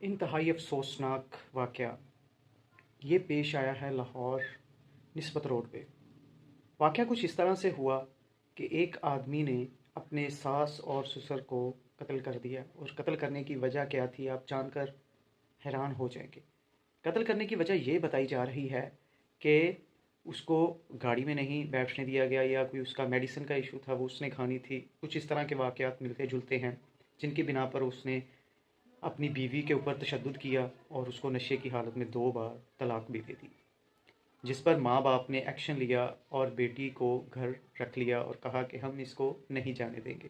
انتہائی افسوسناک واقعہ یہ پیش آیا ہے لاہور نسبت روڈ پہ۔ واقعہ کچھ اس طرح سے ہوا کہ ایک آدمی نے اپنے ساس اور سسر کو قتل کر دیا، اور قتل کرنے کی وجہ کیا تھی آپ جان کر حیران ہو جائیں گے۔ قتل کرنے کی وجہ یہ بتائی جا رہی ہے کہ اس کو گاڑی میں نہیں بیٹھنے دیا گیا، یا کوئی اس کا میڈیسن کا ایشو تھا، وہ اس نے کھانی تھی۔ کچھ اس طرح کے واقعات ملتے جلتے ہیں جن کی بنا پر اس نے اپنی بیوی کے اوپر تشدد کیا اور اس کو نشے کی حالت میں 2 بار طلاق بھی دے دی، جس پر ماں باپ نے ایکشن لیا اور بیٹی کو گھر رکھ لیا اور کہا کہ ہم اس کو نہیں جانے دیں گے۔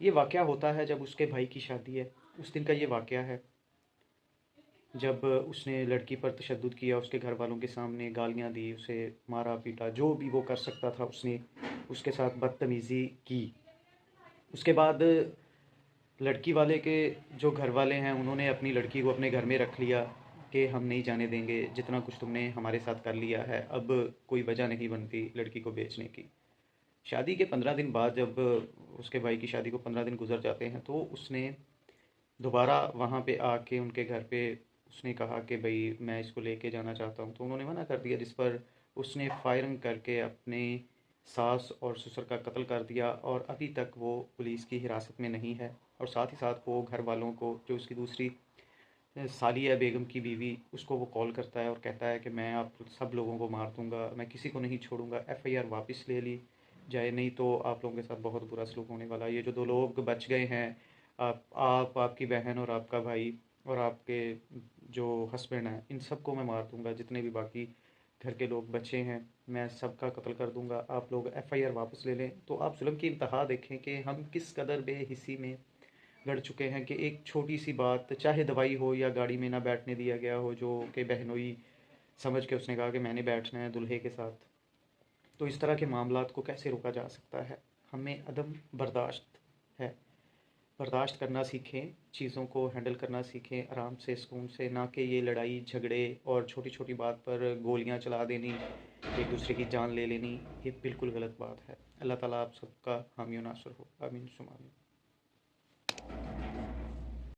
یہ واقعہ ہوتا ہے جب اس کے بھائی کی شادی ہے، اس دن کا یہ واقعہ ہے جب اس نے لڑکی پر تشدد کیا، اس کے گھر والوں کے سامنے گالیاں دی، اسے مارا پیٹا، جو بھی وہ کر سکتا تھا اس نے اس کے ساتھ بدتمیزی کی۔ اس کے بعد لڑکی والے کے جو گھر والے ہیں انہوں نے اپنی لڑکی کو اپنے گھر میں رکھ لیا کہ ہم نہیں جانے دیں گے، جتنا کچھ تم نے ہمارے ساتھ کر لیا ہے اب کوئی وجہ نہیں بنتی لڑکی کو بیچنے کی۔ شادی کے 15 دن بعد جب اس کے بھائی کی شادی کو 15 دن گزر جاتے ہیں تو اس نے دوبارہ وہاں پہ آ کے ان کے گھر پہ اس نے کہا کہ بھئی میں اس کو لے کے جانا چاہتا ہوں، تو انہوں نے منع کر دیا، جس پر اس نے فائرنگ کر کے اپنے ساس اور سسر کا قتل کر دیا، اور ابھی تک وہ پولیس کی حراست میں نہیں ہے۔ اور ساتھ ہی ساتھ وہ گھر والوں کو، جو اس کی دوسری سالی ہے بیگم کی بیوی، اس کو وہ کال کرتا ہے اور کہتا ہے کہ میں آپ سب لوگوں کو مار دوں گا، میں کسی کو نہیں چھوڑوں گا، ایف آئی آر واپس لے لی جائے، نہیں تو آپ لوگوں کے ساتھ بہت برا سلوک ہونے والا ہے۔ یہ جو 2 لوگ بچ گئے ہیں، آپ کی بہن اور آپ کا بھائی اور آپ کے جو ہسبینڈ ہیں، ان سب کو میں مار دوں گا، جتنے بھی باقی گھر کے لوگ بچے ہیں میں سب کا قتل کر دوں گا، آپ لوگ ایف آئی آر واپس لے لیں۔ تو آپ ظلم کی انتہا دیکھیں کہ ہم کس قدر بے حسی میں گڑ چکے ہیں کہ ایک چھوٹی سی بات، چاہے دوائی ہو یا گاڑی میں نہ بیٹھنے دیا گیا ہو، جو کہ بہنوئی سمجھ کے اس نے کہا کہ میں نے بیٹھنا ہے دلہے کے ساتھ، تو اس طرح کے معاملات کو کیسے روکا جا سکتا ہے؟ ہمیں عدم برداشت ہے، برداشت کرنا سیکھیں، چیزوں کو ہینڈل کرنا سیکھیں آرام سے، سکون سے، نہ کہ یہ لڑائی جھگڑے اور چھوٹی چھوٹی بات پر گولیاں چلا دینی، ایک دوسرے کی جان لے لینی، یہ بالکل غلط بات ہے۔ اللہ تعالیٰ آپ سب کا حامی و ناصر ہو، آمین ثم آمین۔